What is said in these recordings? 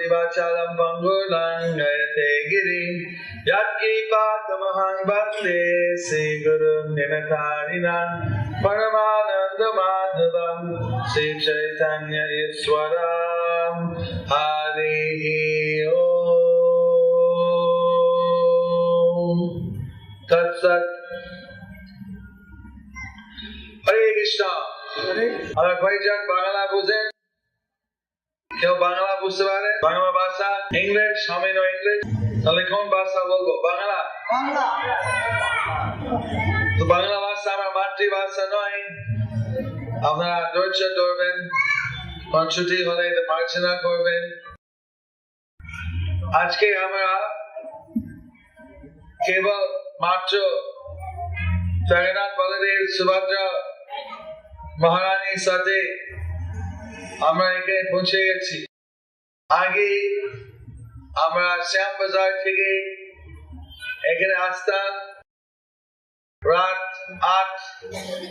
karoti vachalam pangurangayate giri yatkripatamahang bhakte Sri Guru Ninakarina Paramananda Madhavam Sri Chaitanya Iswaram Hari Om Tat Sat Hare Krishna আমরা কয়েকজন বাংলা বুঝেন কেউ বাংলা বুঝতে পারে বাংলা ভাষা ইংলিশ আমি নো ইংলিশ তাহলে কোন ভাষা বলবো বাংলা তো বাংলা ভাষা আমার মাতৃভাষা নয় আপনারা ধৈর্য ধরবেন ছুটি হলে প্রার্থনা করবেন আজকে আমরা কেবল মাত্র জগন্নাথ বলদেব সুভদ্রা মহারানীর সাথে আমরা এখানে পৌঁছে গেছি আগে আমরা শ্যাম বাজার থেকে এখানে আসতাম রাত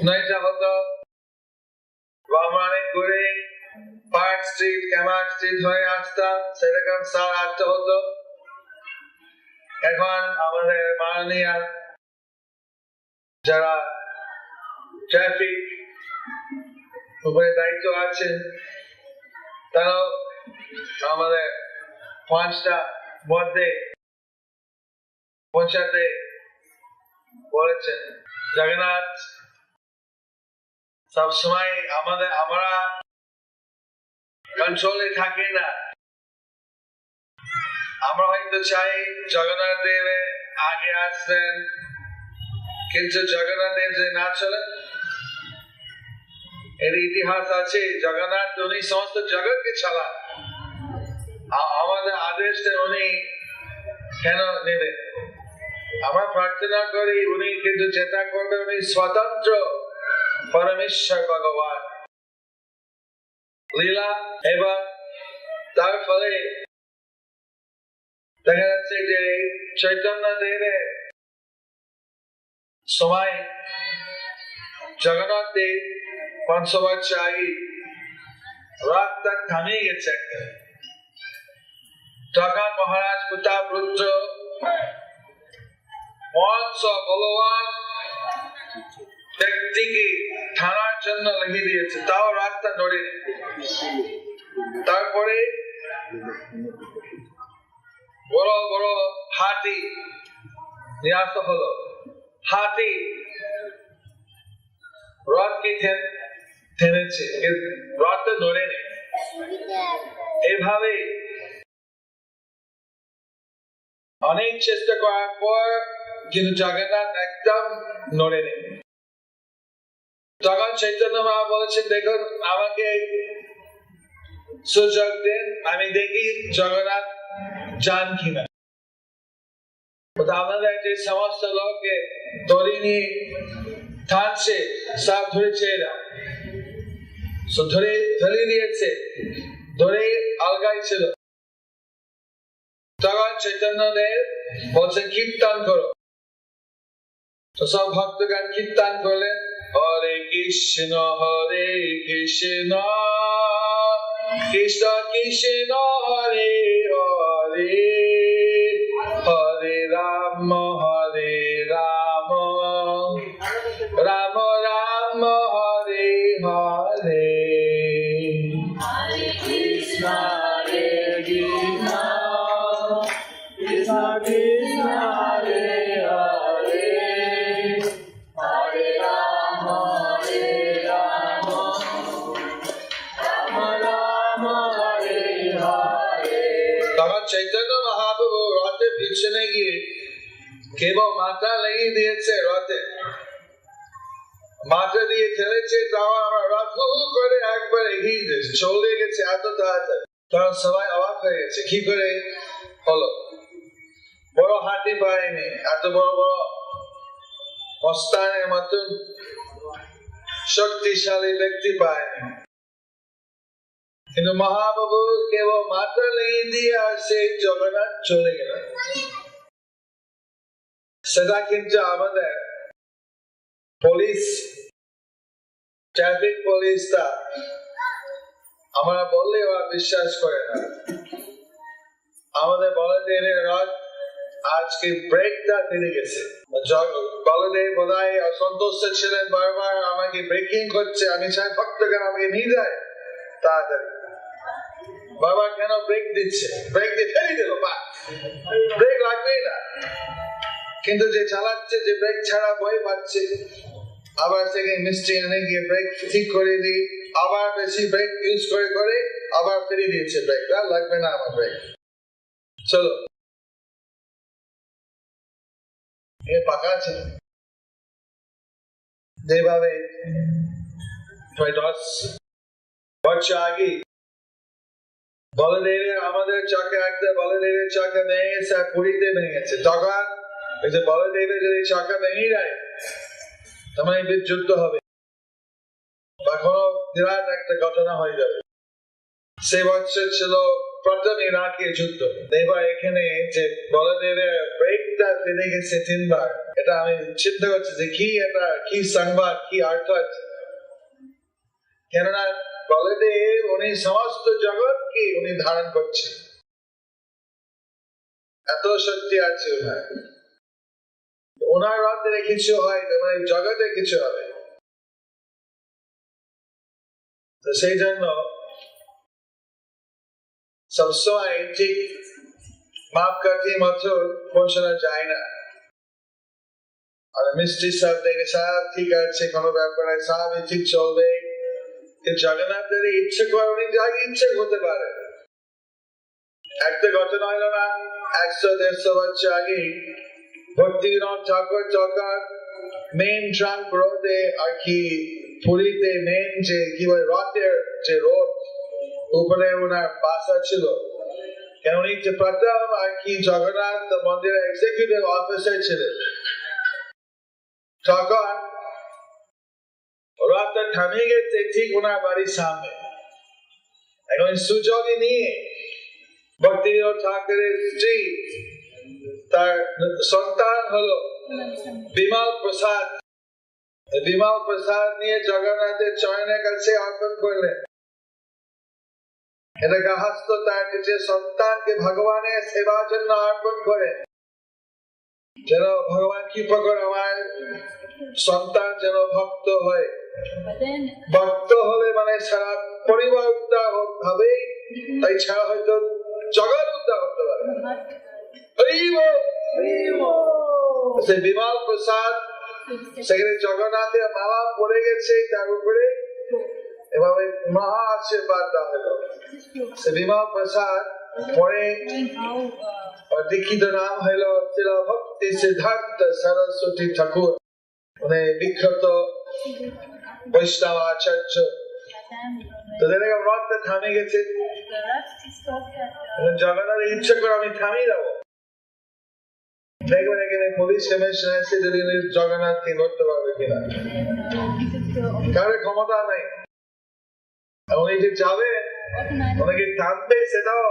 8-9টা হতো রামরানি করে পার্ক স্ট্রিট ক্যামার স্ট্রিট হয়ে আসতাম সেরকম 8:30 হতো এখন আমাদের মাননীয় যারা ট্রাফিক উপরে দায়িত্ব আছে তারা আমাদের 5টা মধ্যে পৌঁছাতে বলেছেন জগন্নাথ সবসময় আমরা কন্ট্রোলে থাকি না আমরা হয়তো চাই জগন্নাথ দেব আগে আসবেন কিন্তু জগন্নাথ দেব যে না চলেন এর ইতিহাস আছে জগন্নাথ উনি সমস্ত জগৎকে চালান আমাদের আদেশ উনি কেন নেবেন আমরা প্রার্থনা করি উনি কিন্তু যেটা করবে উনি স্বতন্ত্র পরমেশ্বর ভগবান লীলা এবং তার ফলে দেখা যাচ্ছে যে চৈতন্য দেবের সময় জগন্নাথ দেব 500 বছর আগে রাতটা থামিয়ে গেছে তখন মহারাজ প্রতাপ রুদ্র মহাংস বলবান ব্যক্তিকে থানার জন্য লিখে দিয়েছে তাও রাতটা নড়েনি তারপরে বড় বড় হাতি নিয়ে আসা হলো হাতি রথকে থেমেছে রথটা নড়েনি এইভাবে অনেক চেষ্টা করার পর কিন্তু জগন্নাথ একদম নড়েনি তখন চৈতন্য মা বলেছেন দেখুন আমাকে সুযোগ দেন আমি দেখি জগন্নাথ যান কিনা আমাদের যে সমস্ত লোককে দড়ি নিয়ে টানছে সব ধরেছে এরা ধরে দিয়েছে ধরে আলগাই ছিল তখন চৈতন্য দেব বলছে কীর্তন করো তো সব ভক্তগণ কীর্তন করলেন হরে Krishna Krishna Krishna Hare Hare Hare Ram Ram Ram Hare Hare Krishna Krishna Krishna Krishna Hare Hare Hare Rama Rama Rama Hare Hare তখন চৈতন্য মহাপ্রভু রথের পিছনে গিয়ে কেবল মাথা লাগিয়ে দিয়েছে রথে মাথা দিয়ে ঠেলেছে তখন আমার রথ করে একবার এগিয়ে গেছে চলে গেছে এত তাড়াতাড়ি তখন সবাই অবাক হয়ে গেছে কি করে হলো বড় হাতি পায়নি এত বড় বড় মস্তানের মতন শক্তিশালী ব্যক্তি পায়নি কিন্তু মহাপ্রভু কেবল মাথা লাগিয়ে দিয়ে আর সেই জগন্নাথ চলে গেল সেটা কিন্তু আমাদের পুলিশ ট্রাফিক পুলিশটা আমরা বললে ওরা বিশ্বাস করে না আমাদের বলদেবের রথ আজকে ব্রেকটা ফেলে গেছে। বলদেব বোধহয় অসন্তুষ্ট ছিলেন, বারবার আমাকে ব্রেকিং করছে, আমি চাই ভক্তগণ আমাকে নিয়ে যায় তাড়াতাড়ি। বাবা কেন ব্রেক দিচ্ছে, ব্রেক দিয়ে ফেলে দিল, ব্রেক লাগবেই না। কিন্তু যে চালাচ্ছে, যে ব্রেক ছাড়া ভয় পাচ্ছে, আবার থেকে মিস্ত্রি এনে গিয়ে ব্রেক ঠিক করে দিই, আবার বেশি ব্রেক ইউজ করে করে আবার ফেলে দিয়েছে, ব্রেকটা লাগবে না আমার ব্রেক, চলো। এ পাকা আছে যেভাবে প্রায় 10 বছর আগে বলদেবের আমাদের চাকা, একটা বলদেবের চাকা ভেঙে গেছে আর পুরীতে ভেঙে গেছে। তখন এই যে বলদেবের যদি চাকা ভেঙে যায় তার মানে যুদ্ধ হবে বা কোনো বিরাট একটা ঘটনা হয়ে যাবে। সে বছর ছিল প্রথম ইরাকের যুদ্ধ। এবার এখানে যে বলদেবের ব্রেকটা ফেলে গেছে 3 বার, এটা আমি চিন্তা করছি যে কি এটা, কি সংবাদ, কি অর্থ আছে। কেননা বলদেব উনি সমস্ত জগৎকে উনি ধারণ করছে, এত শক্তি আছে ওনার। ওনার রথে কিছু হয় মানে জগতে কিছু হবে। তো সেই জন্য সবসময় ঠিক মাপকাঠি মতো পৌঁছানো যায় না। আর মিস্ত্রি সব দেখে সব ঠিক আছে, কোনো ব্যাপার নাই, সবই ঠিক চলবে। জগন্নাথের ইচ্ছে করে উনি যাকে ইচ্ছে হতে পারে। একটা ঘটনা হলো না 100-150 বছর আগে ভক্তিবিনোদ ঠাকুর যখন মেন ট্রাঙ্ক রোডে আর কি পুরীতে মেন যে কি বলে রথের যে রোড উপরে ওনার বাসা ছিল, কেন উনি যে প্রথম আর কি জগন্নাথ মন্দিরের এক্সিকিউটিভ অফিসার ছিলেন। তখন রথটা থামে গেছে ঠিক ওনার বাড়ির সামনে। এখন সুযোগে নিয়ে ভক্তিবিনোদ ঠাকুরের স্ত্রী, তার সন্তান হলো বিমল প্রসাদ, বিমল প্রসাদ নিয়ে জগন্নাথের চরণের কাছে অর্পণ করলেন। এটা গাহস্থ তার নিজের সন্তানকে ভগবানের সেবার জন্য অর্পণ করে, যেন ভগবান কৃপা করে আমার সন্তান যেন ভক্ত হয়। ভক্ত হলে মানে সারা পরিবার উদ্ধার হবে, তাই ছাড়া হয়তো জগৎ উদ্ধার হতে পারে। সে বিমল প্রসাদ সেখানে জগন্নাথের মালা পড়ে গেছে, তার উপরে এভাবে মহা আশীর্বাদ দেওয়া হলো। সে বিমল প্রসাদ পরে দীক্ষিত নাম হইল ছিল ভক্তি সিদ্ধার্থ সরস্বতী ঠাকুর, মানে বিখ্যাত বৈষ্ণব আচার্য। তো দেখো রথটা থামে গেছে, জগন্নাথের ইচ্ছে করে আমি থামিয়ে দেবো। দেখবেন এখানে পুলিশ কমিশন এসে যদি জগন্নাথকে ধরতে পারবে কিনা, কারোর ক্ষমতা নাই। উনি যে যাবে ওনাকে থামবে, সেটাও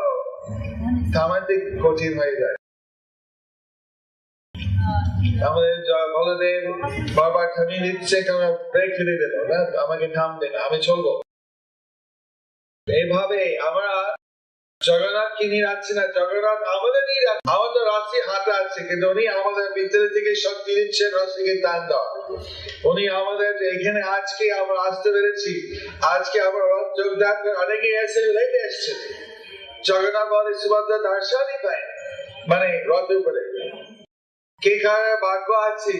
থামাতে কঠিন হয়ে যায়। আমাদের বলদেব বারবার থামিয়ে দিচ্ছে, কারণ ব্রেক ফেলে দিল না, আমাকে থামবে না, আমি চলবো। এইভাবে আমরা জগন্নাথকে নিয়ে যাচ্ছি না, জগন্নাথ আমাদের নিয়ে যাচ্ছে। আমাদের রাশি হাতে আছে, কিন্তু উনি আমাদের ভিতরে থেকে শক্তি দিচ্ছেন রাশিকে দান দেওয়া। উনি আমাদের এখানে আজকে আমরা আসতে পেরেছি, আজকে আমরা রথ যোগদান করে অনেকে এসে লেটে এসছে। জগন্নাথ বলে সুভদ্রা দর্শনই পায়, মানে রথ উপরে কে কার ভাগ্য আছে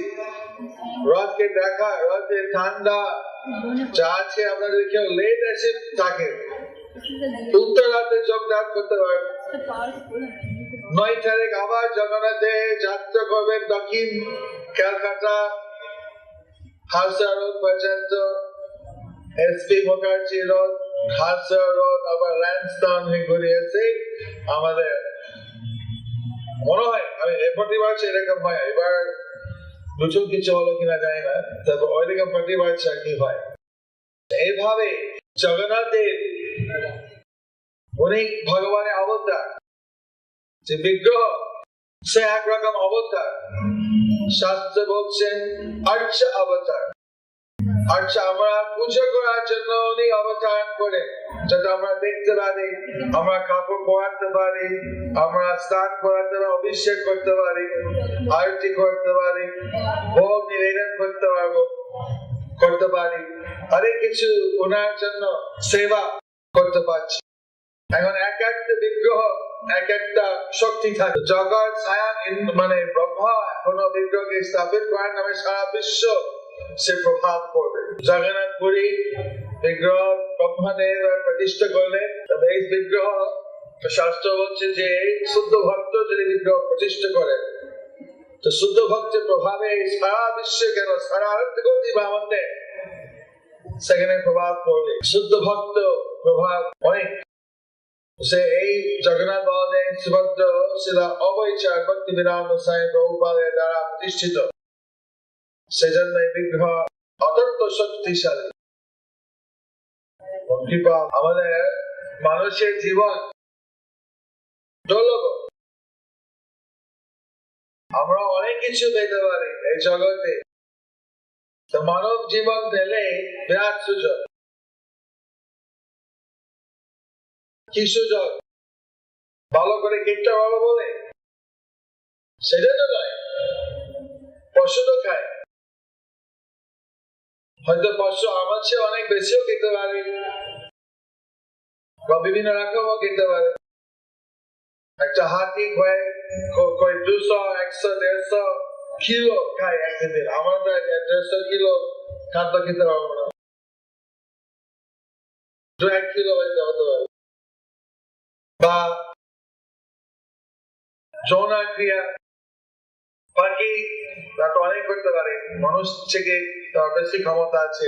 রথকে দেখা, রথের ঠান্ডা যা আছে আপনাদের কেউ লেট এসে থাকে, উত্তর রাতে যোগদান করতে পারে। 9 তারিখ আবার জগন্নাথে যাত্রা করবেন দক্ষিণ ক্যালকাটা হাসা রোড পর্যন্ত, এসপি মুখার্জি রোড, হাসা রোড, আবার ল্যান্সডাউন হয়ে ঘুরে এসে আমাদের মনে হয়, আমি প্রতিবার এরকম হয়, এবার নতুন কিছু হলো কিনা জানি না, তবে ওইরকম প্রতিবার কি হয়। এইভাবে জগন্নাথের উনি ভগবানের অবতার, যে বিগ্রহ সে একরকম অবতার, শাস্ত্র বলছেন আর্চ অবতার। আচ্ছা, আমরা পুজো করার জন্য উনি অবতারণ করে, যাতে আমরা দেখতে পারি, আমরা কাপড় পরাতে পারি, আমরা স্নান করাতে পারি, অভিষেক করতে পারি, আরতি করতে পারি, ভোগ নিবেদন করতে পারি, অনেক কিছু ওনার জন্য সেবা করতে পারছি। এখন এক একটা বিগ্রহ এক একটা শক্তি থাকে। জগৎ ছায়া মানে ব্রহ্মা কোন বিগ্রহকে স্থাপিত করার নামে সারা বিশ্ব সে প্রভাব করবে। জগন্নাথ পুরী বিগ্রহ ব্রহ্মাদেব প্রতিষ্ঠা করলে, তবে এই বিগ্রহ শাস্ত্র বলছে যে শুদ্ধ ভক্ত যদি বিগ্রহ প্রতিষ্ঠা করে, তো শুদ্ধ ভক্তের প্রভাবে সারা বিশ্বে কেন সারা আরতি ব্রাহ্মণে সেখানে প্রভাব পড়বে। শুদ্ধ ভক্ত প্রভাব অনেক। সে এই জগন্নাথ বলদেব সুভদ্র শিলা অবৈচার ভক্তি বিরাম গোসাই প্রভুপাদের দ্বারা প্রতিষ্ঠিত, সেজন্য এই বিগ্রহ অত্যন্ত শক্তিশালী। কৃপা আমাদের মানুষের জীবন দুর্লভ, আমরা অনেক কিছু পেতে পারি এই জগতে, তো মানব জীবন পেলে বিরাট সুযোগ। কি সুযোগ? ভালো করে গিটটা ভালো বলে সেটা তো নয়, পশু তো খায়, হয়তো পশু আমার চেয়ে অনেক বেশিও খেতে পারে বা বিভিন্ন রকমও খেতে পারে। একটা হাতি খায় 200, 100, 150 কিলো খায় একদিন। আমার তো 150 কিলো খাদ্য খেতে পারবো না, 2-1 কিলো হতে পারে। বা যৌনাক্রিয়া পাখি তারা অনেক করতে পারে, মানুষ থেকে বেশি ক্ষমতা আছে।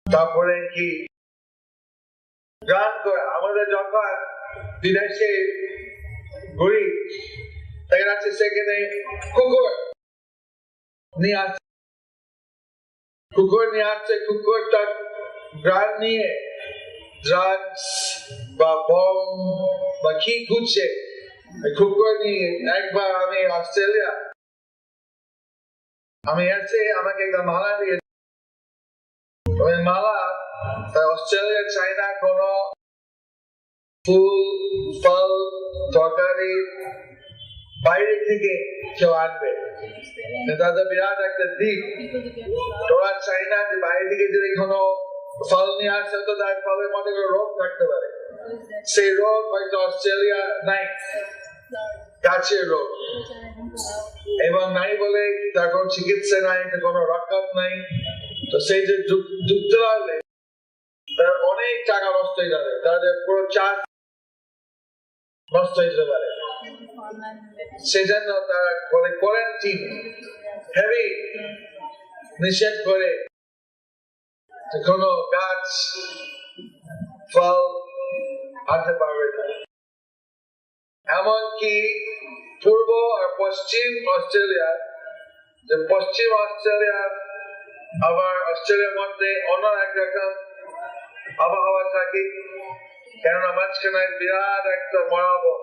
তারপরে কি গান করে, আমাদের যখন বিদেশে ঘুরি দেখা যাচ্ছে সেখানে কুকুর নিয়ে আসছে, কুকুরটা গান নিয়ে ড্রাগস বা বম বা কি খুঁজছে কুকুর নিয়ে। একবার আমি অস্ট্রেলিয়া এসে আমাকে একটা মালা দিয়ে, মালা অস্ট্রেলিয়া চাইনা কোন ফুল ফল তরকারি বাইরে থেকে কেউ আনবে, তাদের বিরাট একটা দিক। তোরা চাইনা যে বাইরে থেকে যদি কোনো ফল নিয়ে আসে তো তার ফলের মধ্যে কোনো রোগ থাকতে পারে, সেই রোগ হয়তো অস্ট্রেলিয়া নাই, গাছের রোগ, এবং নাই বলে তার কোনো চিকিৎসা নাই, কোনো রক্ষা নাই। তো সেই যে যুক্ত হলে তার অনেক টাকা নষ্ট হয়ে যাবে, তাদের পুরো চাষ নষ্ট হয়ে যেতে পারে। সেই জন্য তারা বলে কোয়ারেন্টিন হেভি নিষেধ করে কোনো গাছ ফল আনতে পারবে না। এমনকি পূর্ব আর পশ্চিম অস্ট্রেলিয়া, পশ্চিম অস্ট্রেলিয়া আবার অস্ট্রেলিয়ার মধ্যে অন্য এক রকম আবহাওয়া থাকে, কেননা মাঝখানে বিরাট একটা মরাবো,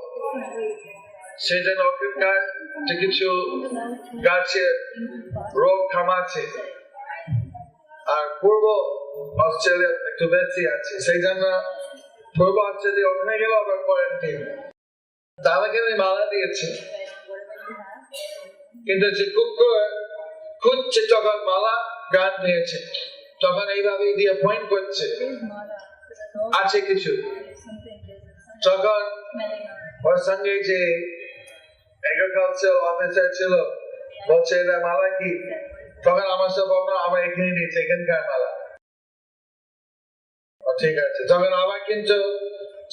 সেই জন্য ওখানকার যে কিছু গাছের রোগ থামাচ্ছে, আর পূর্ব অস্ট্রেলিয়া একটু বেশি আছে, সেই জন্য পূর্ব অস্ট্রেলিয়া ওখানে গেল আবার কোয়ারেন্টিন। তাহলে মালা দিয়েছে, কিন্তু যে কুকুর খুঁজছে তখন মালা গান নিয়েছে, তখন এইভাবে দিয়ে পয়েন্ট করছে আছে কিছু। তখন ওর সঙ্গে যে এগ্রিকালচার অফিসার ছিল বলছে এটা মালা কি, তখন আমার সব আমার এখানে নিয়েছে, এখানকার মালা। ঠিক আছে, তখন আবার কিন্তু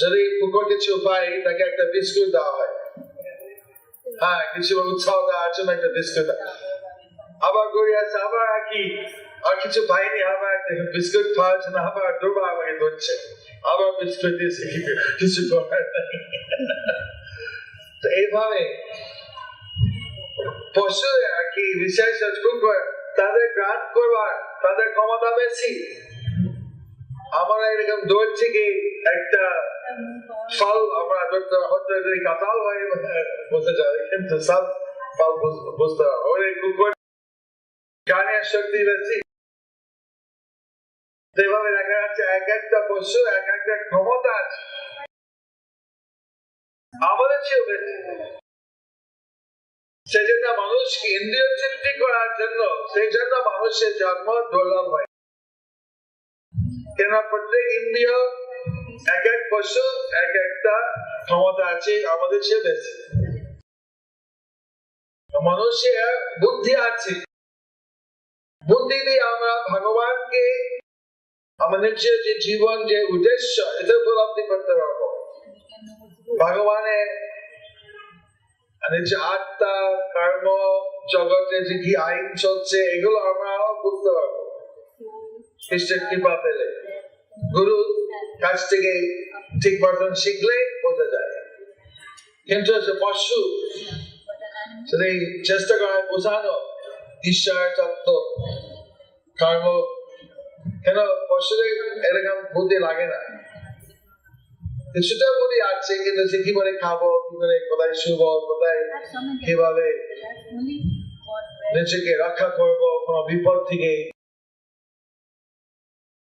যদি কুকুর কিছু পাই তাকে একটা বিস্কুট দেওয়া হয়, হ্যাঁ কিছু উৎসাহ দেওয়ার জন্য একটা বিস্কুট দেওয়া। আবার ঘুরে আসে, আবার কি আর কিছু পাইনি, আবার বিস্কুট খাওয়ার জন্য আবার দুবার আমাকে ধরছে, আবার বিস্কুট দিয়েছে, কিছু করার নাই। তো এইভাবে পশু আর কি বিশেষ কুকুর, তাদের গান করবার তাদের ক্ষমতা বেশি। আমরা এরকম দূর থেকে একটা ফল আমরা ধরতে হয়তো যদি কাঁঠাল হয় বুঝতে যাবে, কিন্তু সব ফল বুঝতে হবে। কুকুর জ্ঞানের শক্তি বেশি। সেভাবে দেখা যাচ্ছে এক একটা পশু এক একটা ক্ষমতা আছে আমাদের চেয়েও বেশি। সেই জন্য মানুষকে ইন্দ্রিয় তৃপ্তি করার জন্য সেই জন্য মানুষের জন্ম দুর্লভ হয়। কেন প্রত্যেক ইন্দ্রিয় এক এক পশু এক একটা ক্ষমতা আছে আমাদের চেয়ে বেশি। মানুষের বুদ্ধি আছে, বুদ্ধি দিয়ে আমরা ভগবানকে আমাদের যে জীবন যে উদ্দেশ্য এটা উপলব্ধি করতে পারবো। ভগবানের যে আত্মা কর্ম জগতে যে কি আইন চলছে এগুলো আমরা বুঝতে পারবো খ্রিস্টের কৃপা পেলে। গুরু কাছ থেকে ঠিক মতন শিখলে বোঝা যায়। কিন্তু পশু সেটা চেষ্টা করা বোঝানো ঈশ্বর তত্ত্ব কর্ম, কেন পশুদের এরকম বুদ্ধি লাগে না। কিছুটা বুদ্ধি আছে কিন্তু সে কি করে খাবো, কি করে কোথায় শুভ, কোথায় কিভাবে নিজেকে রক্ষা করবো কোন বিপদ থেকে,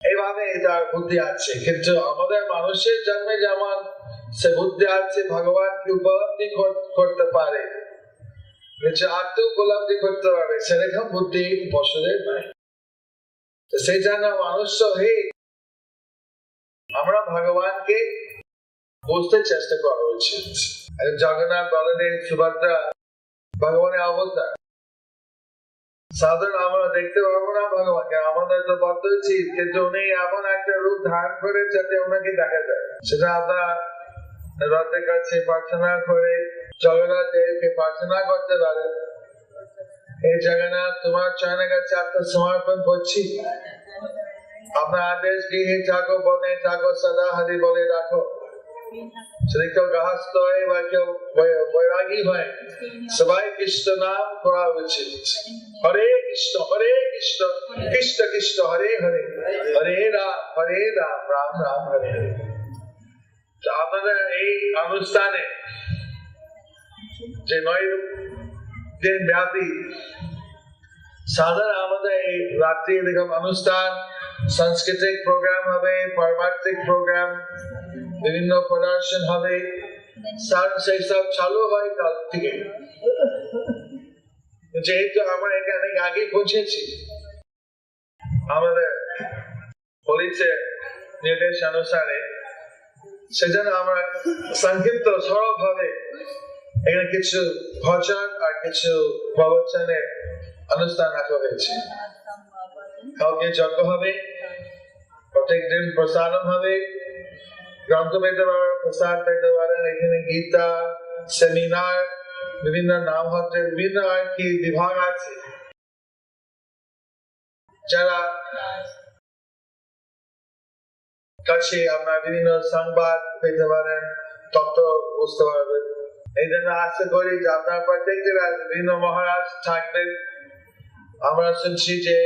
এইভাবে তার বুদ্ধি আছে। কিন্তু আমাদের মানুষের জন্মে যেমন সে বুদ্ধি আছে ভগবানকে উপলব্ধি করতে পারে, আত্ম উপলব্ধি করতে পারবে, সেরকম বুদ্ধি পশুদের নাই। সেই জন্য মানুষ হয়ে আমরা ভগবানকে বুঝতে চেষ্টা করা উচিত। জগন্নাথ বলদেব সুভদ্রা ভগবানের অবতার। সাধারণ আমরা দেখতে পারবো না ভগবানকে, আমাদের তো বদ্ধ উচিত, কিন্তু উনি এমন একটা রূপ ধারণ করে যাতে ওনাকে দেখা যায়। সেটা আপনার রথের কাছে প্রার্থনা করে জগন্নাথ দেবকে প্রার্থনা করতে পারে, এই জগন্নাথ তোমার চরণের কাছে আত্মসমর্পণ করছি, আপনার আদেশ গৃহে থাকো বনে থাকো সদা হরি বলে রাখো। যদি কেউ গৃহস্থ হয় বা কেউ বৈরাগী হয় সবাই কৃষ্ণ নাম করা উচিত। হরে কৃষ্ণ কৃষ্ণ কৃষ্ণ হরে হরে, হরে রাম রাম রাম হরে হরে। আপনাদের এই অনুষ্ঠানে যে 9 দিন ব্যাপী সাধারণ আমাদের এই রাত্রি এরকম অনুষ্ঠান, সাংস্কৃতিক প্রোগ্রাম হবে, পারমার্থিক প্রোগ্রাম, বিভিন্ন প্রদর্শন হবে, সেই সব চালু হয় কাল থেকে। যেহেতু আমরা এখানে আগে পৌঁছেছি, আমাদের পুলিশের নির্দেশ অনুসারে, সেজন্য আমরা সংক্ষিপ্ত সরল ভাবে এখানে কিছু ভজন আর কিছু প্রবচনের অনুষ্ঠান রাখা হয়েছে। কালকে যজ্ঞ হবে, প্রত্যেক দিন প্রসারণ হবে, গ্রন্থ পেতে পারেন, প্রসাদ পেতে পারেন। এখানে গীতা সেমিনার বিভিন্ন নাম হচ্ছে, বিভিন্ন আর কি বিভাগ আছে, যারা কাছে আপনার বিভিন্ন সংবাদ পেতে পারেন, তথ্য বুঝতে পারবেন। এই জন্য আশা করি যে আপনার প্রত্যেকের বিভিন্ন মহারাজ থাকবেন। আমরা শুনছি যে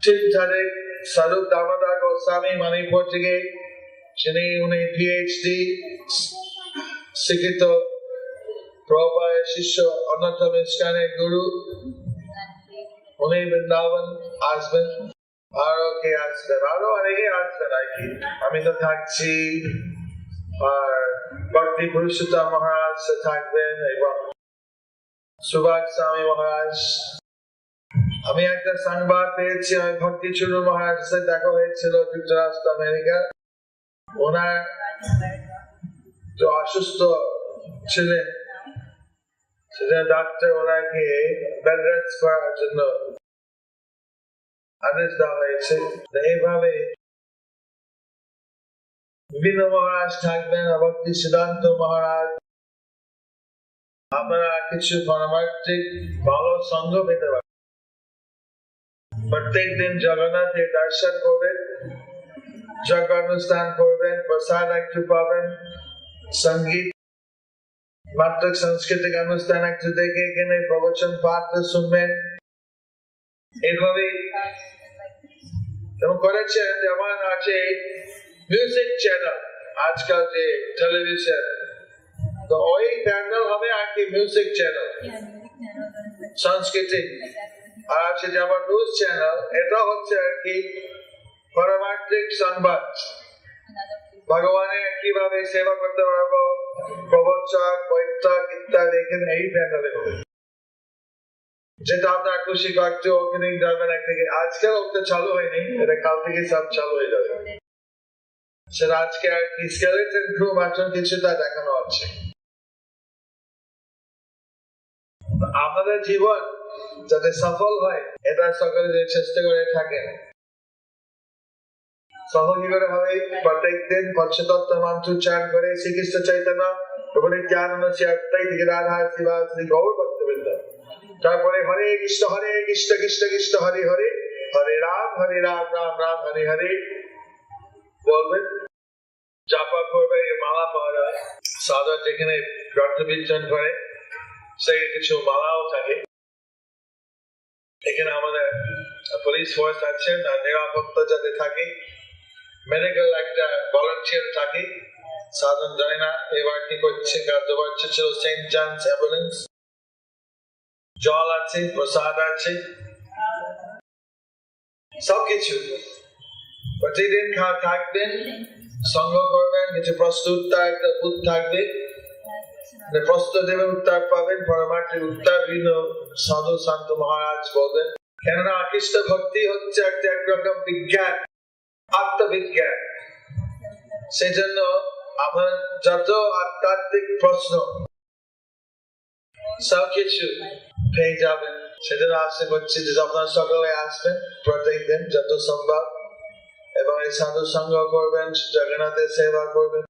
ঠিক তারিখ স্বরূপ দামোদর গোস্বামী মণিপুর থেকে, উনি PhD শিক্ষিত প্রভুপাদের শিষ্য, অন্যতম ইস্কনের গুরু, উনি বৃন্দাবন আসবেন। আরো কে আসবেন? আরো অনেকে আসবেন আর কি। আমি তো থাকছি, আর ভক্তি পুরুষোত্তম মহারাজ থাকবেন এবং সুভাষ স্বামী মহারাজ। আমি একটা সংবাদ পেয়েছি, ভক্তি চুরু মহারাজ সাথে দেখা হয়েছিল যুক্তরাষ্ট্র আমেরিকা। ওনার অসুস্থ ছিলেন, সেটা ডাক্তার ওনাকে বেড রেস্ট করার জন্য আদেশ দেওয়া হয়েছে। এইভাবে বিভিন্ন মহারাজ থাকবেন, ভক্তি সিদ্ধান্ত মহারাজ। আপনারা কিছু পারমার্থিক ভালো সঙ্গ পেতে পারেন। প্রত্যেক দিন জগন্নাথের দর্শন করবেন, যজ্ঞ অনুষ্ঠান করবেন, প্রসাদ একটু পাবেন, সঙ্গীত মাত্র সাংস্কৃতিক অনুষ্ঠান একটু দেখে এখানে প্রবচন পাঠ শুনবেন। এইভাবে করেছেন। যেমন আছে মিউজিক চ্যানেল, আজকাল যে টেলিভিশন, তো ওই প্যান্ডেল হবে আর কি মিউজিক চ্যানেল, সাংস্কৃতিক আর আছে যেমন নিউজ চ্যানেল, এটা হচ্ছে আর কি পারমার্থিক সংবাদ, ভগবানের কিভাবে সেবা করতে পারবো, প্রবচন, বৈঠক ইত্যাদি এখানে এই প্যানেলে হবে। যেটা আপনার খুশি করছে ওখানে যাবেন একদিকে। আজকাল ওটা চালু হয়নি, এটা কাল থেকে সব চালু হয়ে যাবে। সেটা আজকে আর কি স্কেলেটন ক্রু মাত্র কিছুটা দেখানো হচ্ছে। আপনাদের জীবন যাতে সফল হয় এটা সকলে যে চেষ্টা করে থাকেন। সফল কি করে হবে? প্রত্যেক দিন পঞ্চতত্ত্ব মন্ত্র উচ্চারণ করে শ্রীকৃষ্ণ চৈতন্য প্রভু নিত্যানন্দ শ্রী অদ্বৈত রাধা শিবা শ্রী গৌর ভক্তবৃন্দ, তারপরে হরে কৃষ্ণ কৃষ্ণ কৃষ্ণ হরে হরে, হরে রাম রাম রাম হরে হরে বলবেন। জাপা করবে, মালা পরা, সাধু যেখানে গ্রন্থ বিজ্ঞান করে সেই কিছু মালাও থাকে। এখানে আমাদের পুলিশ ফোর্স আছেন, নিরাপত্তা যাতে থাকে, মেডিকেল একটা ভলান্টিয়ার থাকে। সাধারণ জানি না এবার কি করছে, গতবার ছিল সেন্ট জনস অ্যাম্বুলেন্স, জল আছে, প্রসাদ আছে, সবকিছু প্রতিদিন থাকবেন, সঙ্গ করবেন, কিছু প্রশ্ন উত্তর একটা বুথ থাকবে, প্রশ্ন দেবে উত্তর পাবেন, পরমার্থিক উত্তর বিভিন্ন সাধু সন্ত মহারাজ বলবেন। কেননা কৃষ্ণ ভক্তি হচ্ছে একটা একরকম বিজ্ঞান, আত্মবিজ্ঞান। সেজন্য আপনার যত আধ্যাত্মিক প্রশ্ন সবকিছু পেয়ে যাবেন। সেজন্য আশা করছি যে আপনার সকলে আসবেন প্রত্যেক দিন যত সম্ভব, এবং এই সাধু সঙ্গ করবেন, জগন্নাথের সেবা করবেন।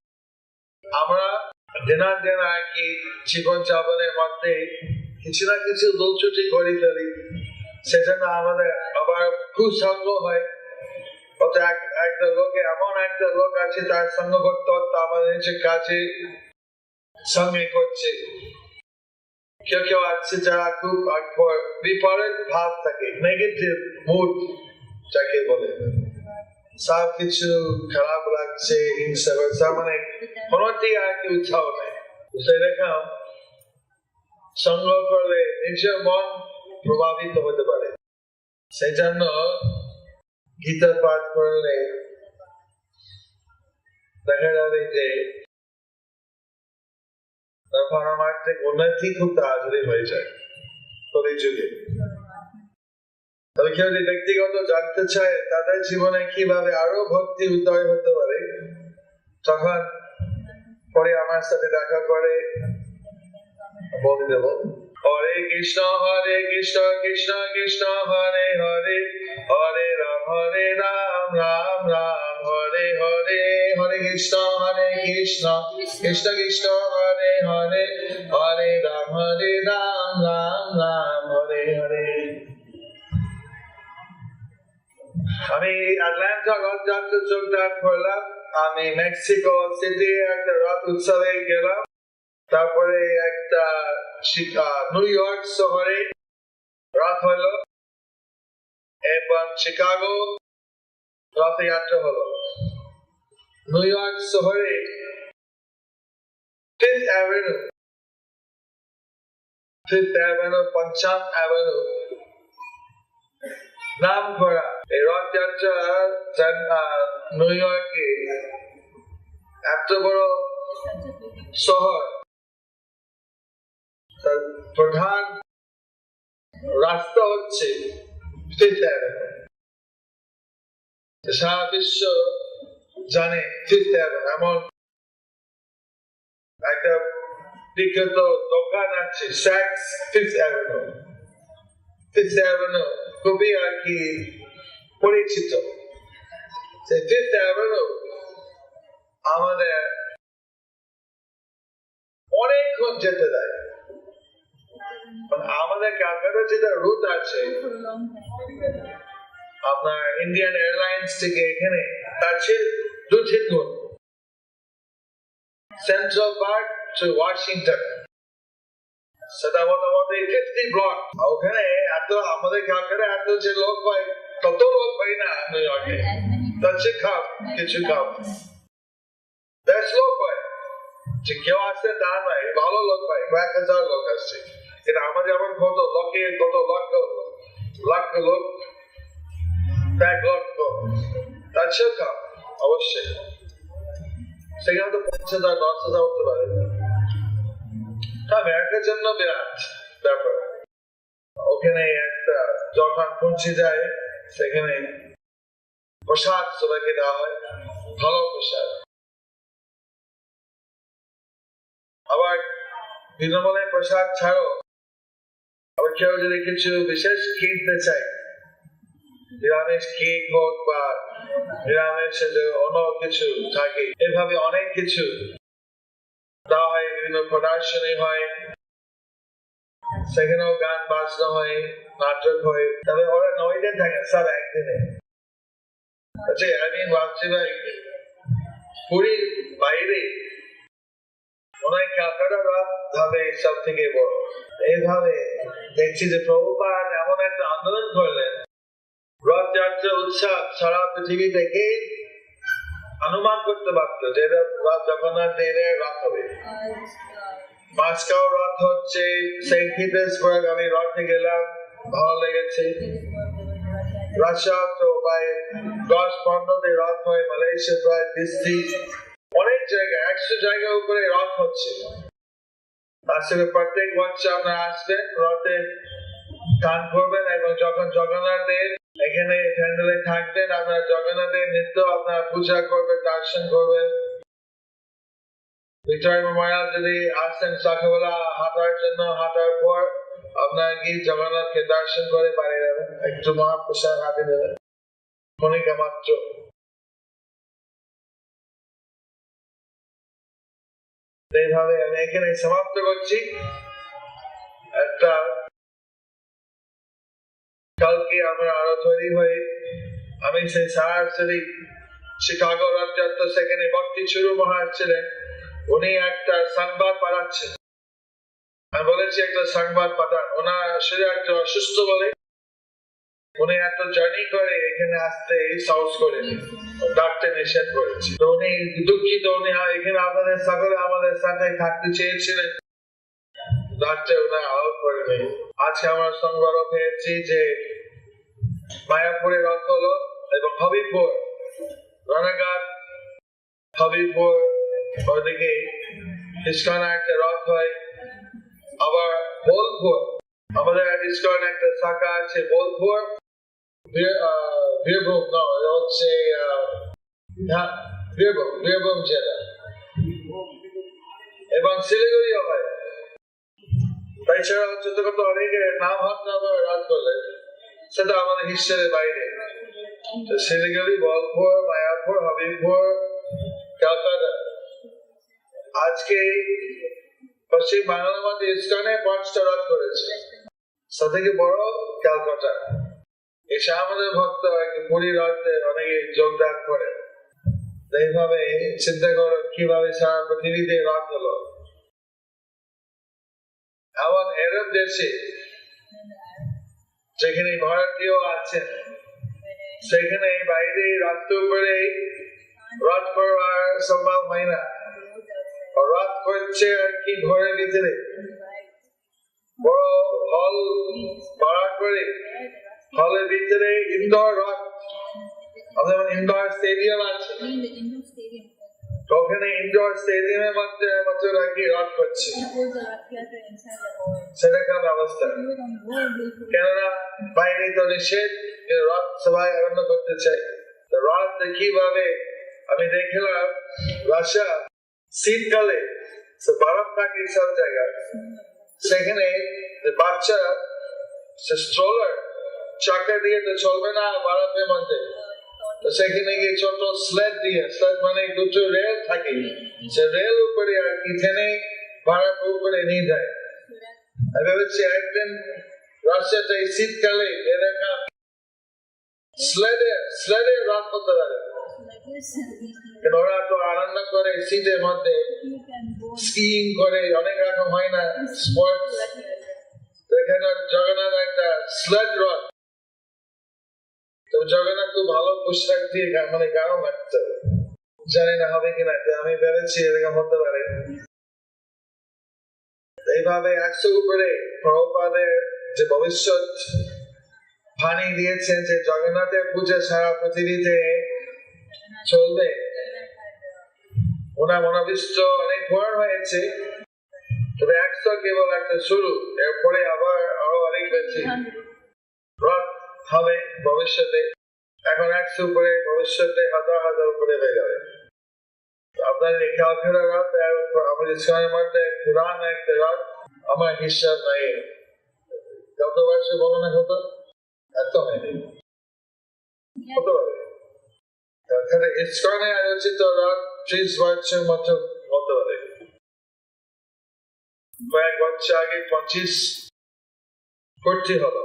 আমরা দিনাদিন আর কি জীবন যাপনের মধ্যে কিছু না কিছু ভুলত্রুটি করে ফেলি, সেজন্য আমাদের আবার কুসঙ্গ হয়। একটা লোকে এমন একটা লোক আছে তার সঙ্গ করতে আমাদের যে কাজে সঙ্গে করছে। কেউ আছে যারা খুব বিপরীত ভাব থাকে, নেগেটিভ মুড যাকে বলে, সব কিছু খারাপ লাগছে, হিংসা করছে, মানে কোনটি আর কি উৎসাহ নেই। সেরকম সঙ্গ করলে নিজের মন প্রভাবিত হতে পারে। সেই জন্য গীতা পাঠ করলে দেখা যাবে যে পারমার্থিক উন্নতি খুব তাড়াতাড়ি হয়ে যায় কলিযুগে। তবে কেউ যদি ব্যক্তিগত জানতে চায় তাদের জীবনে কিভাবে আরো ভক্তি উদয় হতে পারে, তখন পরে আমার সাথে দেখা করে বলে দেব। হরে কৃষ্ণ কৃষ্ণ কৃষ্ণ হরে হরে, হরে রাম রাম রাম হরে হরে, হরে কৃষ্ণ কৃষ্ণ কৃষ্ণ হরে হরে, হরে রাম রাম রাম হরে হরে। আমি আটলান্টা রথযাত্রা যোগদান করলাম। আমি মেক্সিকো সিটি একটা রথ উৎসবে গেলাম, তারপরে একটা নিউ ইয়র্ক শহরে রথ হলো, এবং শিকাগো রথযাত্রা হলো। নিউ ইয়র্ক শহরে ফিফথ অ্যাভিনিউ, পঞ্চম অ্যাভিনিউ নাম করা এই রথযাত্রা নিউ ইয়র্কে এত বড় শহর, প্রধান রাস্তা হচ্ছে ফিফথ অ্যাভিনিউ। সারা বিশ্ব জানে ফিফথ অ্যাভিনিউ এমন একটা বিখ্যাত দোকান আছে, sax fifth avenue. Fifth avenue খুবই আর কি পরিচিত। ফিফথ অ্যাভিনিউ আমাদের অনেকক্ষণ যেতে দেয়। আমাদের ক্যালকাটা যেটা রুট আছে আপনার ইন্ডিয়ান এয়ারলাইন্স থেকে এখানে, তার চেয়ে 2-3 গুণ। সেন্ট্রাল পার্ক টু ওয়াশিংটন সেটা মোটামুটি 50 ব্লক। ওখানে এত আমাদের ক্যালকাটা এত যে লোক পাই তত লোক পাই না নিউ ইয়র্কে। তার চেয়ে খাও কিছু খাও, বেশ লোক পাই, যে কেউ আসছে তা নয়, ভালো লোক পাই, 1,000 লোক আসছে। কিন্তু আমার যেমন কত লক্ষ লাখ লোক, 1 লক্ষ, তার চেয়েও কম অবশ্যই। সেখানে তো 5,000 10,000 হতে পারে। আমেরিকার জন্য বিরাট ব্যাপার। ওখানে একটা যখন পৌঁছে যায় সেখানে প্রসাদ সবাইকে দেওয়া হয়, ভালো প্রসাদ। আবার বিনামূল্যে প্রসাদ ছাড়াও আবার কেউ যদি কিছু বিশেষ কিনতে চায়, নিরামিষ কেক হোক বা নিরামিষ অন্য কিছু থাকে, এভাবে অনেক কিছু দেওয়া হয়, বিভিন্ন প্রদর্শনী হয়, সেখানেও গান বাজনা হয়, নাটক হয়। তবে ওরা 9 দিন থাকে, সব একদিনে। আচ্ছা, আমি ভাবছি ভাই পুরীর বাইরে মনে হয় ক্যালকাটা রাত হবে সব থেকে বড়। এইভাবে দেখছি যে প্রভুপাদ এমন একটা আন্দোলন করলেন, রথযাত্রা উৎসব সারা পৃথিবী থেকে অনুমান করতে পারত যে রথ জগন্নাথ দেবের রথ হবে। মস্কো রথ হচ্ছে, সেন্ট পিটার্সবার্গ আমি রথে গেলাম, ভালো লেগেছে। রাশিয়া তো প্রায় 10-15 রথ হয়, মালয়েশিয়া প্রায় 20-30, অনেক জায়গায় 100 জায়গার উপরে রথ হচ্ছে। আসলে প্রত্যেক বছর আপনারা আসবেন, রথে গান করবেন এবং যখন জগন্নাথ দেব এখানে প্যান্ডেলে থাকবেন, আপনার জগন্নাথ দেব নিত্য আপনার পূজা করবেন, দর্শন করবেন। ভিক্টোরিয়া মেমোরিয়াল যদি আসেন সকালবেলা হাঁটার জন্য, হাঁটার পর আপনার গিয়ে জগন্নাথকে দর্শন করে বাড়ি যাবেন, একটু মহাপ্রসাদ হাতে দেবেন, ক্ষণিকা মাত্র। এইভাবে আমি এখানে সমাপ্ত করছি। একটা কালকে আমরা আরো তৈরি হয়ে আমি সেই সরাসরি শিকাগো রথযাত্রা, সেখানে ভক্তি শুরু মহারাজ ছিলেন, উনি একটা সংবাদ পাঠাচ্ছেন। আমি বলেছি একটা সংবাদ পাঠান, ওনার শরীর একটু অসুস্থ বলে উনি এত জার্নি করে এখানে আসতে সাহস করেনি, ডাক্তার নিষেধ করেছে। তো উনি দুঃখিত, উনি এখানে আপনাদের সকলে আমাদের সাথে থাকতে চেয়েছিলেন, ডাক্তার ওনার আলাপ করেনি। আজকে আমরা সংবাদ পেয়েছি যে মায়াপুরে রথ হলো এবং হবিপুর, রানাঘাট, হবিপুর ওদিকে ইস্কন একটা রথ হয়। আবার বোলপুর, আমাদের ইস্কন একটা শাখা আছে বোলপুর, বীরভূম হচ্ছে বীরভূম জেলা, এবং শিলিগুড়িও হয়। তাছাড়া হচ্ছে তো কত অনেকে নাম হাত না রাত বলে, সেটা আমাদের হিস্ট্রির বাইরে। শিলিগুড়ি, বোলপুর, মায়াপুর, হবিপুর, ক্যালকাটা। আজকে পশ্চিম বাংলার মধ্যে ইস্কনে 5টা রথ করেছে, সব থেকে বড় ক্যালকাটা। এসে আমাদের ভক্ত পুরী রথে অনেকে যোগদান করে। এইভাবে চিন্তা করেন কিভাবে সারা পৃথিবীতে রথ হলো। এমন এরব দেশে যেখানে ভারতীয় আছেন, সেখানে বাইরে রাস্তা উপরে রথ করার সম্ভব হয় না। রথ করছে আর কি ঘরের ভিতরে বড় হল ভাড়া করে, হলের ভিতরে ইনডোর রথ, আমাদের ইনডোর স্টেডিয়াম আছে, ওখানে ইনডোর স্টেডিয়ামের মধ্যে রাখি রথ করছে, সেরকম অবস্থা। কেননা বাইরে তো নিষেধ, রথ সবাই আনন্দ করতে চাই। রথ কিভাবে আমি দেখলাম রাশিয়া শীতকালে বরফ থাকে সব জায়গায়, সেখানে বাচ্চারা স্ট্রলার চাকা দিয়ে তো চলবে না বরফের মধ্যে, তো সেখানে গিয়ে ছোট স্লেড দিয়ে, স্লেড মানে দুটো রেল থাকে, সে রেল উপরে আর কি টেনে বরফ উপরে নিয়ে যায়। আমি ভেবেছি একদিন রাশিয়াতে শীতকালে এরকম স্লেডে রথ করতে পারে। ওরা তো আনন্দ করে শীতের মধ্যে, স্কিইং করে, অনেক রকম হয় না স্পোর্টস। এখানে জগন্নাথ একটা স্লেড রথ, তো জগন্নাথ খুব ভালো পোশাক দিয়ে মানে গাও মারতে হবে, জানি না হবে কিনা, আমি ভেবেছি এরকম হতে পারে। এইভাবে 100 উপরে প্রভুপাদের যে ভবিষ্যৎ বাণী দিয়েছেন যে জগন্নাথের পূজা সারা পৃথিবীতে চলবে। ওনার মনোবিষ্ট অনেক পূরণ হয়েছে, তবে 100 কেবল একটা শুরু, এরপরে আবার আরো অনেক বেশি রথ হবে ভবিষ্যতে। এখন 100 উপরে, ভবিষ্যতে হাজার হাজার উপরে হয়ে যাবে। আপনার লেখা ফেরা রথ আমাদের ইসলামের মধ্যে পুরাণ একটা রথ, আমার হিসাব নাই কত বয়সে বর্ণনা হতো, এত হয়নি, হতে পারে। তাহলে ইসকনে আলোচিত রথ 30 বছরের মতো হতে পারে। কয়েক বছর আগে 25 ভর্তি হলো,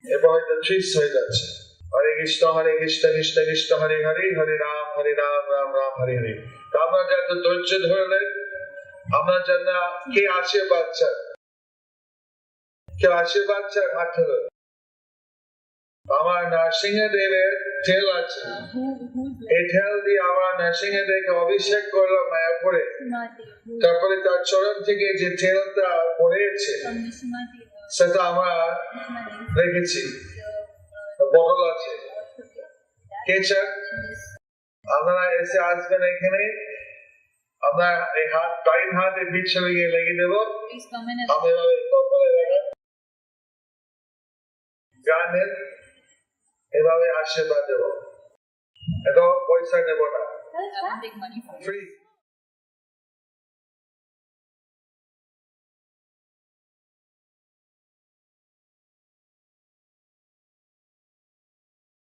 এরপর হয়তো 30 হয়ে যাচ্ছে। হরে কৃষ্ণ কৃষ্ণ কৃষ্ণ হরে হরে, হরে রাম রাম রাম হরে হরে। আমরা যত ধৈর্য ধরলেন, আমরা যেন কে আশীর্বাদ চান, কেউ আশীর্বাদ চান হাত ধরুন। আমার নরসিংহদেবের তেল আছে, এই তেল দিয়ে আমার নরসিংহদেবকে অভিষেক করলাম মায়াপুরে, তারপরে তার চরণ থেকে যে তেলটা পড়েছে সেটা আমরা রেখেছি, বটল আছে। কে চান আপনারা এসে আসবেন এখানে, আমরা এই হাত ডাইন হাতে পিছনে গিয়ে লেগে দেবো, আমি এভাবে কপালে লাগান, গানের এভাবে আশীর্বাদ দেবো, এটাও পয়সা নেবো না, ফ্রি।